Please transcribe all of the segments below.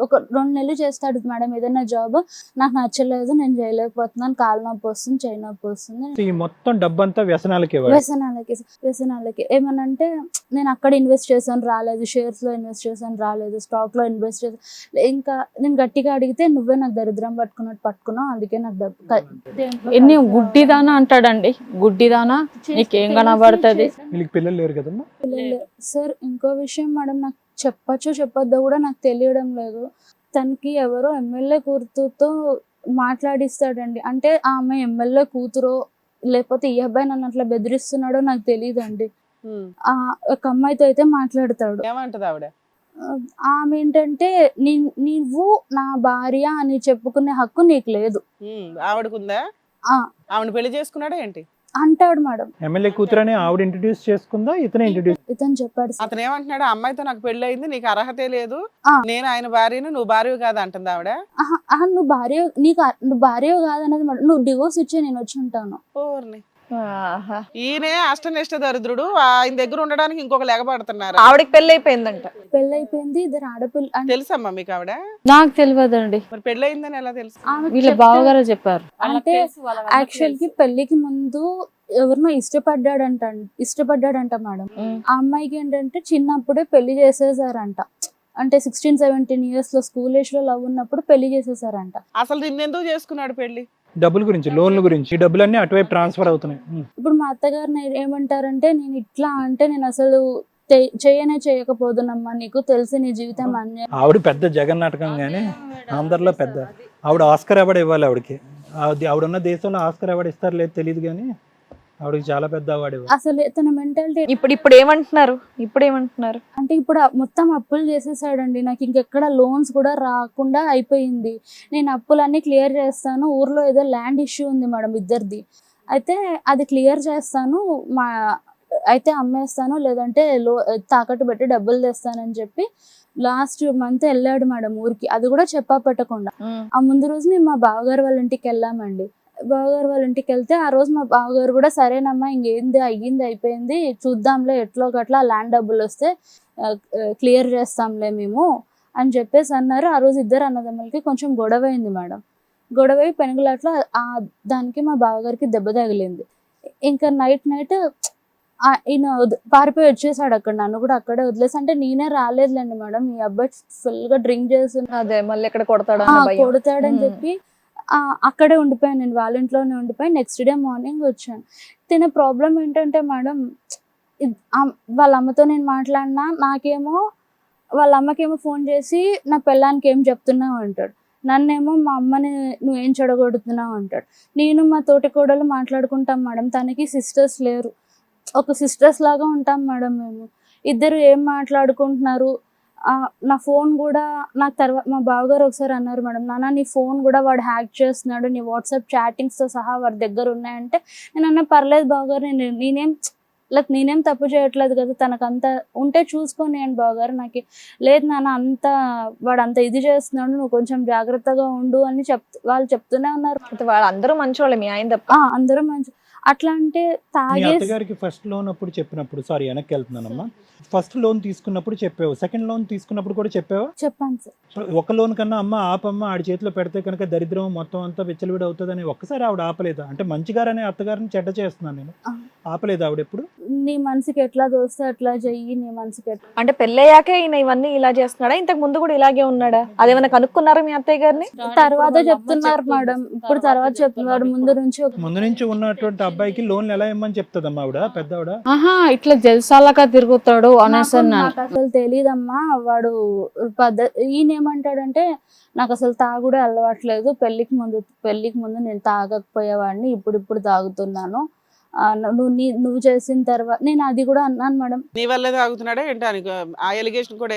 ఒక 2 నెలలు చేస్తాడు మేడం ఏదైనా జాబ్. నాకు నచ్చలేదు, నేను చేయలేకపోతున్నాను, కాలు నొప్పి వస్తుంది, చేయి నొప్పి వస్తుంది. ఈ మొత్తం డబ్బంతా వ్యసనాలకి వ్యసనాలకి ఏమనంటే నేను అక్కడ ఇన్వెస్ట్ చేశాను రాలేదు, షేర్స్ లో ఇన్వెస్ట్ చేశాను రాలేదు, స్టాక్ లో ఇన్వెస్ట్ చేశాను. ఇంకా నేను గట్టిగా అడిగితే నువ్వే నాకు దరిద్రం పట్టుకున్నావు, అందుకే నాకు ఎన్ని గుడ్డిదానా అంటాడండి. గుడ్డిదానా నీకేం కనబడుతుంది? వీళ్ళకి పిల్లలు లేరు కదమ్మా? సార్ ఇంకో విషయం మేడం, నాకు చెప్పొచ్చో చెప్పొద్దో కూడా నాకు తెలియడం లేదు. తనకి ఎవరో ఎమ్మెల్యే కూతురుతో మాట్లాడిస్తాడండి. అంటే ఆ అమ్మాయి ఎమ్మెల్యే కూతురో లేకపోతే ఈ అబ్బాయి నన్ను అట్లా బెదిరిస్తున్నాడో నాకు తెలియదండి. ఒక అమ్మాయితో అయితే మాట్లాడతాడు. ఆమె ఏంటంటే నువ్వు నా భార్య అని చెప్పుకునే హక్కు నీకు లేదు. ఆవిడకుందా? ఆవిడ పెళ్లి చేసుకున్నాడా ఏంటి అంటాడు మేడం. ఎమ్మెల్యే కూతురని ఆవిడ ఇంట్రడ్యూస్ చేసుకుందా, ఇతను చెప్పాడు. అతను ఏమంటున్నాడు? అమ్మాయితో నాకు పెళ్లి అయింది, నీకు అర్హతే లేదు, నేను ఆయన భార్యను, నువ్వు భార్య కాదు అంటుంది ఆవిడ. నువ్వు భార్య కాదన్నది మేడం. నువ్వు డివోర్స్ ఇచ్చే నేను వచ్చి ఉంటాను. ఈయనే అష్టనిష్ట దరిద్రుడు, ఆయన దగ్గర ఉండడానికి ఇంకొక లెగపడుతున్నారు. ఆవిడకి పెళ్లి అయిపోయిందంట. పెళ్ళైపోయింది, 2 ఆడపిల్ల. తెలుసమ్మా మీకు ఆవిడ? నాకు తెలియదండి. మరి పెళ్లి అయిందని ఎలా తెలుసు? వీళ్ళ బావగారు చెప్పారు. అంటే యాక్చువల్ కి పెళ్లికి ముందు ఎవరినో ఇష్టపడ్డాడంట మేడం. ఆ అమ్మాయికి ఏంటంటే చిన్నప్పుడే పెళ్లి చేసేసారంట. అంటే 16-17 ఇయర్స్ లో స్కూల్ ఏజ్ లో లవ్ ఉన్నప్పుడు పెళ్లి చేసేసారంట. అసలు నిన్నెందుకు చేసుకున్నాడు పెళ్లి? డబ్బుల గురించి, లోన్ల గురించి. ఈ డబ్బులన్నీ అటువైపు ట్రాన్స్ఫర్ అవుతున్నాయి. ఇప్పుడు మా అత్తగారిని ఏమంటారంటే, నేను ఇట్లా అంటే నేను అసలు చేయకపోదునమ్మా, నీకు తెలిసి నీ జీవితం అన్యాయం. ఆవిడ పెద్ద జగన్నాటకం గానీ అందరిలో పెద్ద. ఆవిడ ఆస్కర్ అవార్డు ఇవ్వాలి ఆవిడకి. ఆవిడున్న దేశంలో ఆస్కర్ అవార్డు ఇస్తారు లేదు తెలియదు కానీ ఆవిడకి చాలా పెద్ద అవార్డు. అసలు తన మెంటాలిటీ ఇప్పుడు ఏమంటున్నారు అంటే ఇప్పుడు మొత్తం అప్పులు చేసేసాడండి. నాకు ఇంకెక్కడ లోన్స్ కూడా రాకుండా అయిపోయింది. నేను అప్పులన్నీ క్లియర్ చేస్తాను, ఊర్లో ఏదో ల్యాండ్ ఇష్యూ ఉంది మేడం ఇద్దరిది, అయితే అది క్లియర్ చేస్తాను, అయితే అమ్మేస్తాను, లేదంటే తాకట్టు పెట్టి డబ్బులు తెస్తానని చెప్పి లాస్ట్ మంత్ వెళ్ళాడు మేడం ఊరికి. అది కూడా చెప్పా పెట్టకుండా. ఆ ముందు రోజు మేము మా బావగారు వాళ్ళ ఇంటికి వెళ్ళామండి. బావగారు వాళ్ళ ఇంటికి వెళ్తే ఆ రోజు మా బావగారు కూడా సరేనమ్మా ఇంకేంది అయిపోయింది, చూద్దాంలే ఎట్లో గట్లా ల్యాండ్ డబ్బులు వస్తే క్లియర్ చేస్తాంలే మేము అని చెప్పేసి అన్నారు. ఆ రోజు ఇద్దరు అన్నదమ్ములకి కొంచెం గొడవ అయింది మేడం. గొడవ పెనుగులాట్లో దానికి మా బావగారికి దెబ్బ తగిలింది. ఇంకా నైట్ ఈయన పారిపోయి వచ్చేసాడు అక్కడ. నన్ను కూడా అక్కడే వదిలేసి, అంటే నేనే రాలేదులేండి మేడం, ఈ అబ్బాయి ఫుల్ గా డ్రింక్ చేస్తున్నా, అదే మళ్ళీ ఎక్కడ కొడతాడని చెప్పి అక్కడే ఉండిపోయాను. నేను వాళ్ళ ఇంట్లోనే ఉండిపోయి నెక్స్ట్ డే మార్నింగ్ వచ్చాను. తినే ప్రాబ్లం ఏంటంటే మేడం, వాళ్ళ అమ్మతో నేను మాట్లాడినా నాకేమో వాళ్ళ అమ్మకేమో ఫోన్ చేసి నా పిల్లానికి ఏం చెప్తున్నావు అంటాడు, నన్నేమో మా అమ్మని నువ్వేం చెడగొడుతున్నావు అంటాడు. నేను మా తోటి కోడలు మాట్లాడుకుంటాం మేడం, తనకి సిస్టర్స్ లేరు, ఒక సిస్టర్స్ లాగా ఉంటాం మేడం మేము. ఇద్దరు ఏం మాట్లాడుకుంటున్నారు. నా ఫోన్ కూడా నాకు తర్వాత మా బావగారు ఒకసారి అన్నారు మేడం, నాన్న నీ ఫోన్ కూడా వాడు హ్యాక్ చేస్తున్నాడు, నీ వాట్సాప్ చాటింగ్స్తో సహా వాడి దగ్గర ఉన్నాయంటే నేను అన్నా పర్లేదు బావగారు, నేనేం తప్పు చేయట్లేదు కదా, తనకంతా ఉంటే చూసుకొని అని బావగారు. నాకు లేదు నాన్న, వాడు అంత ఇది చేస్తున్నాడు, నువ్వు కొంచెం జాగ్రత్తగా ఉండు అని వాళ్ళు చెప్తూనే ఉన్నారు. వాళ్ళందరూ మంచోళ్ళే, మీ ఆయన తప్ప అందరూ మంచి. అట్లా అంటే తాగేసి ఫస్ట్ లోన్ అప్పుడు చెప్పినప్పుడు, సారీ వెనక్కి వెళ్తున్నానమ్మా, ఫస్ట్ లోన్ తీసుకున్నప్పుడు చెప్పావు, సెకండ్ లోన్ తీసుకున్నప్పుడు కూడా చెప్పావా? చెప్పాను సార్. ఒక లోన్ కన్నా అమ్మ ఆపమ్మ ఆడి చేతిలో పెడితే కనుక దరిద్రం మొత్తం అంతా విచ్చలవిడి అవుతుందని ఒక్కసారి ఆవిడ ఆపలేదా? అంటే మంచిగారనే అత్తగారిని చెడ్డ చేస్తున్నాను నేను, ఆపలేదు ఆవిడ ఎప్పుడు? నీ మనసుకి ఎట్లా దోస్తే అట్లా చెయ్యి, నీ మనసుకి అంటే పెళ్ళయ్యాకే ఈయన ఇవన్నీ ఇలా చేస్తున్నాడా? ఇంతకు ముందు కూడా ఇలాగే ఉన్నాడా? అదేమన్నా కనుక్కున్నారా మీ అత్తయ్య గారిని? తర్వాత చెప్తున్నారు మేడం, ఇప్పుడు తర్వాత చెప్తున్నారు. ముందు నుంచి ఉన్నటువంటి అబ్బాయికి లోన్లు ఎలా ఇమ్మని చెప్తుందమ్మా ఆవిడ, పెద్ద ఆవిడ. ఇట్లా జల్సాలగా తిరుగుతాడు అనేసి నాకు అసలు తెలియదమ్మా. వాడు ఈయన ఏమంటాడంటే, నాకు అసలు తాగుడే అలవాట్లేదు, పెళ్లికి ముందు నేను తాగకపోయేవాడిని, ఇప్పుడు తాగుతున్నాను, నువ్వు చేసిన తర్వాత నేను అది కూడా అన్నాను మేడం. నీ వల్లే తాగుతున్నాడా ఏంటి ఆ ఎలిగేషన్ కూడా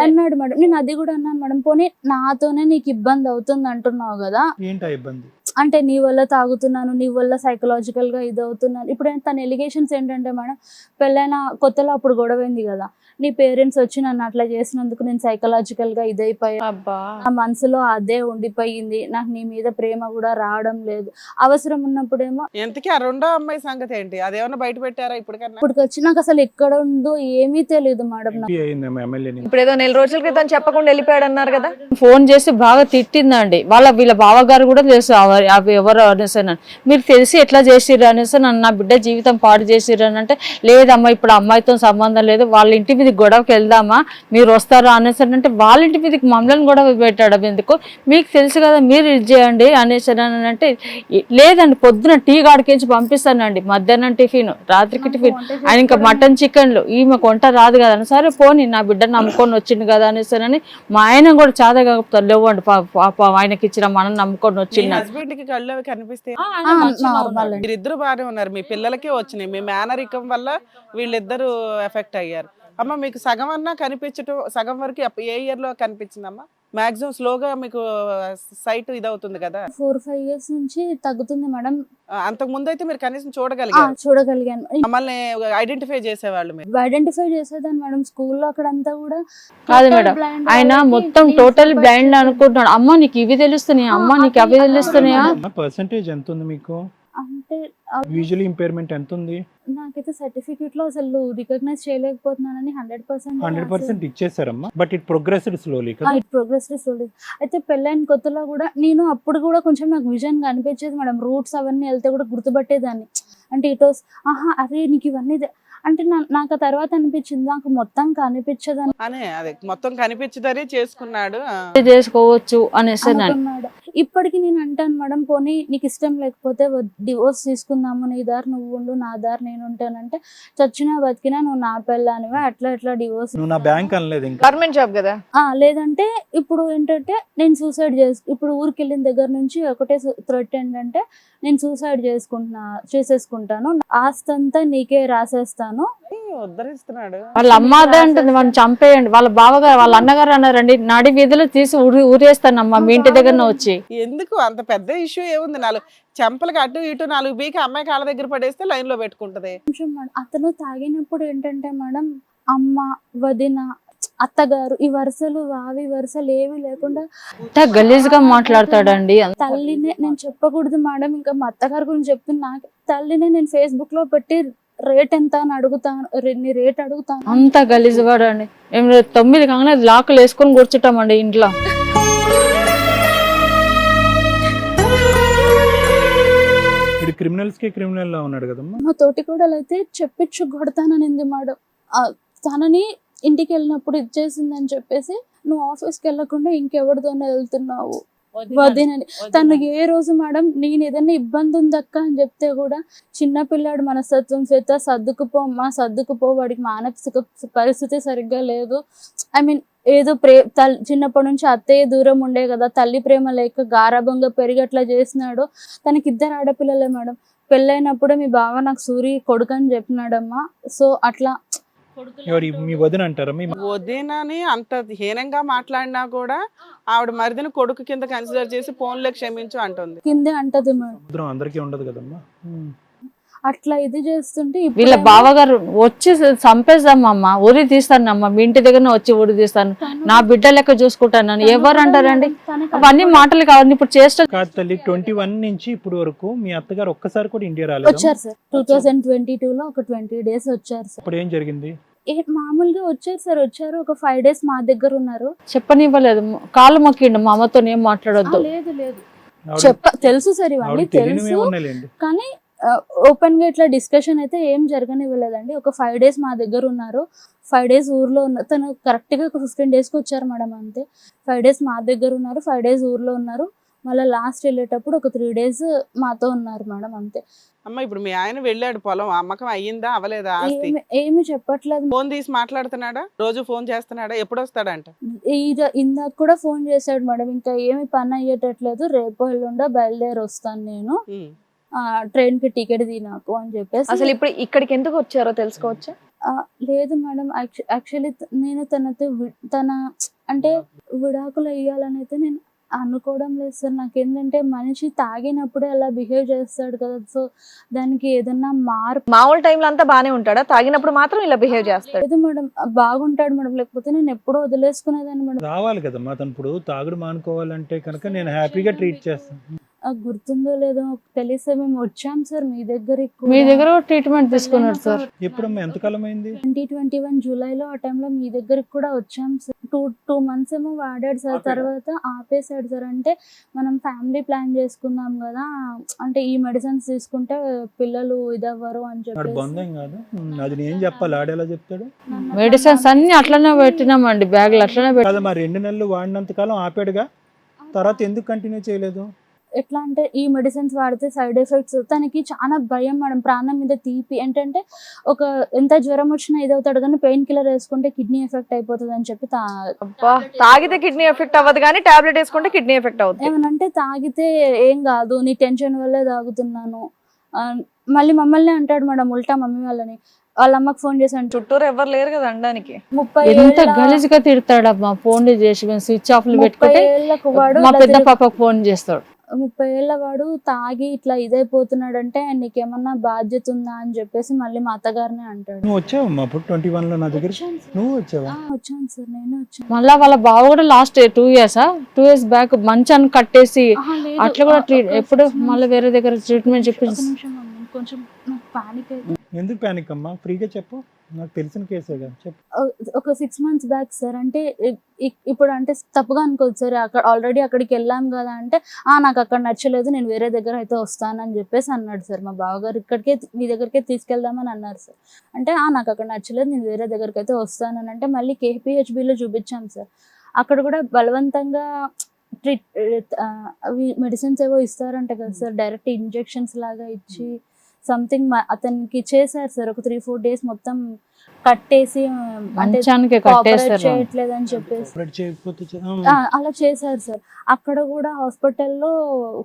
అన్నాడు మేడం. నేను అది కూడా అన్నాను మేడం, పోనీ నాతోనే నీకు ఇబ్బంది అవుతుంది అంటున్నావు కదా, ఏంటా ఇబ్బంది? అంటే నీ వల్ల తాగుతున్నాను, నీ వల్ల సైకలాజికల్ గా ఇది అవుతున్నాను. ఇప్పుడు తన ఎలిగేషన్స్ ఏంటంటే మేడం, పెళ్ళైన కొత్తలో అప్పుడు గొడవైంది కదా, నీ పేరెంట్స్ వచ్చి నన్ను అట్లా చేసినందుకు నేను సైకలాజికల్ గా ఇదైపోయా, అబ్బా నా మనసులో అదే ఉండిపోయింది, నాకు నీ మీద ప్రేమ కూడా రావడం లేదు. అవసరం ఉన్నప్పుడేమో ఎంతకీ ఆ రెండో అమ్మాయి సంగతి ఏంటి? అదేమన్నా బయట పెట్టారా ఇప్పటికన్నా? ఇప్పటికి వచ్చి నాకు అసలు ఎక్కడ ఉందో ఏమీ తెలియదు మేడం. నాకు అయిందేమో ఎమ్మెల్యేని. ఇప్పుడు ఏదో 1 రోజుల క్రితం చెప్పకుండా వెళ్ళిపోయాడు అన్నారు కదా. ఫోన్ చేసి బాగా తిట్టిందండి. వీళ్ళ బావగారు కూడా తెలుసు అవి ఎవరు అనేసి. మీరు తెలిసి ఎట్లా చేసిర్రు అనేసి, నన్ను నా బిడ్డ జీవితం పాడు చేసిర్రు అని అంటే, లేదమ్మా ఇప్పుడు అమ్మాయితో సంబంధం లేదు, వాళ్ళ ఇంటి మీదకి గొడవకి వెళ్దామా మీరు వస్తారా అనేసి అంటే, వాళ్ళ ఇంటి మీదకి మమ్మల్ని గొడవ పెట్టాడు ఎందుకు, మీకు తెలుసు కదా మీరు ఇది చేయండి అనేసి అంటే, లేదండి పొద్దున టీ గాడికించి పంపిస్తానండి, మధ్యాహ్నం టిఫిన్, రాత్రికి టిఫిన్, ఆయన ఇంకా మటన్ చికెన్లు, ఈమె వంట రాదు కదా అని. సరే పోనీ నా బిడ్డను నమ్ముకొని వచ్చింది కదా అనేసి అని మా ఆయన కూడా చాలా కాకపోతారు, లేవండి పాప ఆయనకి ఇచ్చిన మనం నమ్ముకొని వచ్చింది. హస్బెండ్ కి కళ్ళు అవి కనిపిస్తే నార్మల్ అండి. మీరిద్దరు బాగానే ఉన్నారు, మీ పిల్లలకే వచ్చినాయి, మీ మేనరికం వల్ల వీళ్ళిద్దరు ఎఫెక్ట్ అయ్యారు. అమ్మ మీకు సగం అన్నా కనిపించటం, సగం వరకు ఏ ఇయర్ లో కనిపించిందమ్మా? మాక్సిమం స్లోగా మీకు సైట్ ఇదవుతుంది కదా. 4-5 years నుంచి తగ్గుతుంది మేడం. అంతకు ముందు అయితే మీరు కనీసం చూడగలిగారు, చూడగలిగాను. మమ్మల్ని ఐడెంటిఫై చేసేవాళ్ళు మీరు. ఐడెంటిఫై చేసేదాన్ని మేడం. స్కూల్లో అక్కడంతా కూడా కాదు మేడం, ఆయన మొత్తం టోటల్ బ్లైండ్ అనుకుంటున్నాడు. అమ్మ నీకు ఇవి తెలుస్తున్నాయా, అమ్మ నీకు అవి తెలుస్తున్నాయా. పర్సెంటేజ్ ఎంత ఉంది మీకు? అంటే విజువల్ ఇంపైర్మెంట్ ఎంత ఉంది? నాకైతే సర్టిఫికెట్ లో అసలు రికగ్నైజ్ చేయలేకపోతున్నానని 100% ఇచ్చేసారమ్మా. బట్ ఇట్ ప్రోగ్రెస్డ్ స్లోలీ కదా. It progress slowly. అయితే పెళ్ళైన కొత్తలో కూడా నేను అప్పుడు కూడా కొంచెం నాకు విజన్ గా అనిపించేది మేడం. రూట్స్ అవన్నీ వెళ్తే కూడా గుర్తుపట్టేదాన్ని. అంటే ఇట్ వాస్ అరే నీకు ఇవన్నీ అంటే నాకు ఆ తర్వాత అనిపించింది నాకు మొత్తం కనిపించదని అనే అదే మొత్తం కనిపించదనే చేసుకున్నాడు. చేసుకోవచ్చు అనేసి అనుకున్నాడు. ఇప్పటికి నేను అంటాను మేడం, పోనీ నీకు ఇష్టం లేకపోతే డివోర్స్ తీసుకుందాము, నీ దారి నువ్వు ఉండు, నా దారి నేను ఉంటానంటే, చచ్చినా బతికినా నువ్వు నా పెళ్ళానివే, అట్లా ఎట్లా డివోర్స్. నువ్వు నా బ్యాంక్ అనలేదు ఇంకా. గవర్నమెంట్ జాబ్ కదా. లేదంటే ఇప్పుడు ఏంటంటే నేను సూసైడ్ ఇప్పుడు ఊరికి వెళ్ళిన దగ్గర నుంచి ఒకటే థ్రెట్ ఏంటంటే, నేను సూసైడ్ చేసేసుకుంటాను, ఆస్తంతా నీకే రాసేస్తాను. ఉద్ధరిస్తున్నాడు. వాళ్ళ అమ్మాదే అంటుంది వాళ్ళని చంపేయండి. వాళ్ళ బావగారు వాళ్ళ అన్నగారు అన్నారండి, నడి వీధిలో తీసి ఊరేస్తానమ్మా మీ ఇంటి దగ్గర వచ్చి. ఎందుకు అంత పెద్ద ఇష్యూ ఏముంది? 4 చెంపలకి అటు ఇటు 4 బీకి అమ్మాయి కాళ్ళ దగ్గర పడేస్తే లైన్ లో పెట్టుకుంటది. అతను తాగినప్పుడు ఏంటంటే మేడం, అమ్మ, వదిన, అత్తగారు, ఈ వరుసలు వావి వరుసలు ఏవి లేకుండా గలీజ్ గా మాట్లాడతాడండి. తల్లినే నేను చెప్పకూడదు మేడం, ఇంకా మా అత్తగారి గురించి చెప్తున్నా. తల్లినే నేను ఫేస్బుక్ లో పెట్టి రేట్ ఎంత అని అడుగుతాను, రేట్ అడుగుతాను. అంత గలీజ్ వాడండి. 9 కాగానే లాకులు వేసుకొని కూర్చుంటామండి ఇంట్లో. క్రిమినల్స్ కి క్రిమినల్ లా ఉన్నాడు కదమ్మా. మా తోటి కూడా అయితే చెప్పించు కొడతాననింది మేడం. తనని ఇంటికి వెళ్ళినప్పుడు ఇచ్చేసిందని చెప్పేసి, నువ్వు ఆఫీస్కి వెళ్ళకుండా ఇంకెవరితోనే వెళ్తున్నావు వదినని. తను ఏ రోజు మేడం నేను ఏదైనా ఇబ్బంది ఉందక్క అని చెప్తే కూడా, చిన్నపిల్లాడు మనస్తత్వం చేత సర్దుకుపో, వాడికి మానసిక పరిస్థితి సరిగ్గా లేదు, ఐ మీన్ ఏదో చిన్నప్పటి నుంచి అత్తయ్య దూరం ఉండే కదా, తల్లి ప్రేమ లేక గారాభంగా పెరిగట్లా చేసినాడు. తనకి 2 ఆడపిల్లలే మేడం. పెళ్ళైనప్పుడే మీ బావ నాకు సూరి కొడుకు అని చెప్పినాడమ్మా. సో అట్లా మీ వదిన అంటారా? మీ వదినని అంత హీనంగా మాట్లాడినా కూడా ఆవిడ మరిదిని కొడుకు కింద కన్సిడర్ చేసి ఫోన్లో క్షమించు అంటుంది. కిందే అంటది మేడం. అందరికీ ఉండదు కదమ్మా. అట్లా ఇది చేస్తుంటే వీళ్ళ బావగారు వచ్చి చంపేద్దామమ్మా, ఊరి తీస్తానమ్మా, మీ ఇంటి దగ్గర వచ్చి ఊరి తీస్తాను, నా బిడ్డ లెక్క చూసుకుంటాను ఎవరు అంటారండి? అవన్నీ మాటలు కావాలి. ఇప్పుడు చేస్తా కాదు తల్లి, 21 నుంచి ఇప్పుడు వరకు మీ అత్తగారు ఒక్కసారి కూడా ఇండియా రాలేదు. వచ్చారు సార్. 2022 లో ఒక 20 days వచ్చారు సార్. ఇప్పుడు ఏం జరిగింది? మామూలుగా వచ్చారు సార్. వచ్చారు ఒక 5 days మా దగ్గర ఉన్నారు. చెప్పనివ్వలేదు, కాళ్ళు మొక్కిండు మా అమ్మతో ఏం మాట్లాడొద్దు. లేదు తెలుసు సార్, ఇవన్నీ తెలుసు. కానీ ఓపెన్ గా ఇట్లా డిస్కషన్ అయితే ఏం జరగనివ్వలేదండి. ఒక 5 days మా దగ్గర ఉన్నారు. 5 days ఊర్లో ఉన్నారు. తను కరెక్ట్ గా ఒక 15 days కి వచ్చారు మేడం, అంతే. 5 days మా దగ్గర ఉన్నారు, 5 days ఊర్లో ఉన్నారు. మళ్ళీ లాస్ట్ వెళ్ళేటప్పుడు ఒక 3 days మాతో ఉన్నారు మేడం, అంతే. అమ్మ ఇప్పుడు మీ ఆయన వెళ్ళాడు, పొలం అమ్మకం అయ్యిందా అవలేదా? ఆస్తి ఏమి చెప్పట్లేదు. ఫోన్ తీసి మాట్లాడుతున్నాడా? రోజు ఫోన్ చేస్తున్నాడా? ఎప్పుడు వస్తాడంట? ఇందాక కూడా ఫోన్ చేశాడు మేడం. ఇంకా ఏమి పని అయ్యేటట్లేదు, రేపు ఎల్లుండో బయలుదేరి వస్తాను నేను, ట్రైన్ కి టికెట్ తీ నాకు అని చెప్పేసి. అసలు ఇప్పుడు ఇక్కడికి ఎందుకు వచ్చారో తెలుసుకోవచ్చా? లేదు మేడం, యాక్చువల్లీ నేను తన అంటే విడాకులు వేయాలని అయితే నేను అనుకోవడం లేదు సార్. నాకేంటంటే మనిషి తాగినప్పుడే అలా బిహేవ్ చేస్తాడు కదా, సో దానికి ఏదన్నా మార్పు మామూలు టైంలో అంతా బానే ఉంటాడా, తాగినప్పుడు మాత్రం ఇలా బిహేవ్ చేస్తాడు? లేదు మేడం, బాగుంటాడు మేడం, లేకపోతే నేను ఎప్పుడో వదిలేసుకునేదాన్ని మేడం. రావాలి కదమ్మా అతను ఇప్పుడు తాగుడు మానుకోవాలంటే కనుక నేను హ్యాపీగా ట్రీట్ చేస్తాను. గుర్తుందో లేదో తెలిస్తే మేము వచ్చాం సార్ మీ దగ్గరికి. మీ దగ్గర ట్రీట్మెంట్ తీసుకున్నాడు సార్. ఎప్పుడమ్మా ఎంతకాలం అయింది? 2021 జూలైలో ఆ టైంలో మీ దగ్గరికి కూడా వచ్చాం సార్. 2 months ఏమో వాడాడు సార్, తర్వాత ఆపేసాడు సార్. అంటే మనం ఫ్యామిలీ ప్లాన్ చేసుకుందాం కదా, అంటే ఈ మెడిసిన్స్ తీసుకుంటే పిల్లలు ఇదవ్వరు అని వాడు చెప్పేసి బంధం కాదు, అది నేను చెప్పాలి, ఆడేలా చెప్తాడు? మెడిసిన్స్ అన్ని అట్లనే పెట్టినామండి, బ్యాగులు అట్లనే కదా మరి 2 నెలలు వాడినంత కాలం ఆపాడుగా, తర్వాత ఎందుకు కంటిన్యూ చేయలేదు? ఎట్లా అంటే ఈ మెడిసిన్స్ వాడితే సైడ్ ఎఫెక్ట్స్, తనకి చాలా భయం మేడం, ప్రాణం మీద తీపి. ఏంటంటే ఎంత జ్వరం వచ్చినా ఇదవుతాడు కానీ పెయిన్ కిల్లర్ వేసుకుంటే కిడ్నీ ఎఫెక్ట్ అయిపోతుంది అని చెప్పి అబ్బా, తాగితే కిడ్నీ ఎఫెక్ట్ అవ్వదు కానీ టాబ్లెట్ వేసుకుంటే కిడ్నీ ఎఫెక్ట్ అవుతుంది. ఏమనంటే తాగితే ఏం కాదు, నీ టెన్షన్ వల్లే తాగుతున్నాను. మళ్ళీ మమ్మల్ని అంటాడు మేడం ఉల్టా, మమ్మీ వాళ్ళని. వాళ్ళ అమ్మకి ఫోన్ చేశాను, చుట్టూరు ఎవరు లేరు కదా అనడానికి. 30 ఎంత ఏళ్ళ గలీజ్గా తిడతాడమ్మా, ఫోన్లు చేసి స్విచ్ ఆఫ్లు 30 పెట్టుకుంటే ఏళ్ళకు వాడు మా ఇలా పెద్ద పాపకు ఫోన్ చేస్తాడు. 30 ఏళ్ళ వాడు తాగి ఇట్లా ఇదైపోతున్నాడు అంటే నీకేమన్నా బాధ్యత ఉందా అని చెప్పేసి మళ్ళీ మా అత్తగారినే అంటాడు. నువ్వు వచ్చావమ్మా అప్పుడు 21లో నా దగ్గర? వచ్చాను సార్. నువ్వు వచ్చావా? వచ్చాను సార్, నేను వచ్చాను. మళ్ళా వాళ్ళ బావ కూడా లాస్ట్ 2 years బ్యాక్ మంచాన్ని కట్టేసి లేదు, అట్లా కూడా ఒక ఎప్పుడు 6 months మళ్ళీ వేరే దగ్గర ట్రీట్మెంట్ చెప్పి ఒక నిమిషం మమ్మీ, కొంచెం నాకు పానిక్ అయితే. ఎందుకు ప్యానిక్ అమ్మా? ఫ్రీగా చెప్పు, నాకు తెలిసిన కేసేగా చెప్పు. ఒక 6 months బ్యాక్ సార్, అంటే ఇప్పుడు అంటే తప్పుగా అనుకోవచ్చు సార్, అక్కడ ఆల్రెడీ అక్కడికి వెళ్ళాం కదా అంటే నాకు అక్కడ నచ్చలేదు, నేను వేరే దగ్గర అయితే వస్తానని చెప్పేసి అన్నాడు సార్. మా బావగారు ఇక్కడికే మీ దగ్గరికే తీసుకెళ్దామని అన్నారు సార్. అంటే నాకు అక్కడ నచ్చలేదు, నేను వేరే దగ్గరికి అయితే వస్తానని అంటే మళ్ళీ KPHBలో చూపించాం సార్. అక్కడ కూడా బలవంతంగా అవి మెడిసిన్స్ ఏవో ఇస్తారంట కదా సార్, డైరెక్ట్ ఇంజెక్షన్స్ లాగా ఇచ్చి సంథింగ్ అతనికి చేశారు సార్. ఒక 3-4 days మొత్తం కట్టేసి, అంటే మంచానికి కోఆపరేట్ కట్టేస్తారు. చేయట్లేదని చెప్పేసి ఆపరేట్ చేయకపోతే అలా చేశారు సార్. అక్కడ కూడా హాస్పిటల్లో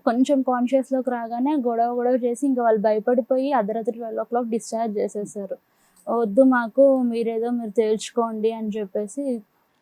కొంచెం కాన్షియస్ లోకి రాగానే గొడవ చేసి ఇంకా వాళ్ళు భయపడిపోయి అర్ధరాత్రి 12 o'clock డిశ్చార్జ్ చేసేసారు. వద్దు మాకు, మీరు తేల్చుకోండి అని చెప్పేసి.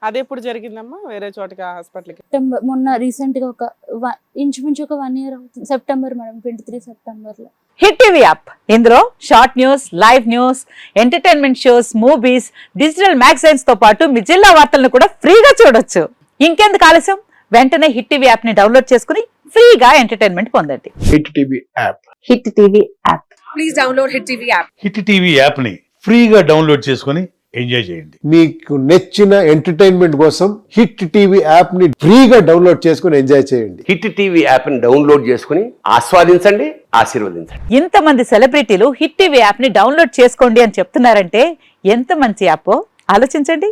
అది ఎప్పుడు జరిగిందమ్మా? వేరే చోటకి హాస్పిటల్కి? మొన్న రీసెంట్ గా ఇంచుమించు ఒక 1 year అవుతుంది. September madam, 23 September. Hit TV app, ఇందులో short news, live news, entertainment shows, movies, digital magazines తో పాటు మీ జిల్లా వార్తలను కూడా ఫ్రీగా చూడొచ్చు. ఇంకెందుకు ఆలస్యం, వెంటనే హిట్ టీవీ యాప్ ని డౌన్లోడ్ చేసుకుని ఫ్రీగా ఎంటర్టైన్మెంట్ పొందండి. Hit TV app. Hit TV app. Please download hit TV app. Hit TV app ని ఫ్రీగా డౌన్లోడ్ చేసుకొని ఎంజాయ్ చేయండి. మీకు నచ్చిన ఎంటర్టైన్మెంట్ కోసం హిట్ టీవీ యాప్ ని ఫ్రీగా డౌన్లోడ్ చేసుకుని ఎంజాయ్ చేయండి. హిట్ టీవీ యాప్ ని డౌన్లోడ్ చేసుకుని ఆస్వాదించండి, ఆశీర్వదించండి. ఇంతమంది సెలబ్రిటీలు హిట్ టీవీ యాప్ ని డౌన్లోడ్ చేసుకోండి అని చెప్తున్నారంటే ఎంత మంచి యాప్ ఆలోచించండి.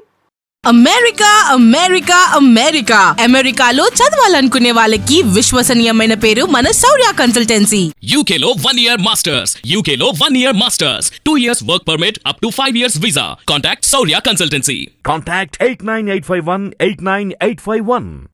అమెరికా అమెరికా అమెరికా అమెరికాలో చదవాలనుకునే వాళ్ళకి విశ్వసనీయమైన పేరు మన శౌర్య కన్సల్టెన్సీ. UK లో 1 year masters, UK లో 1 year masters, 2 years work permit up to 5 years visa. Contact Saurya Consultancy. Contact 89851 89851.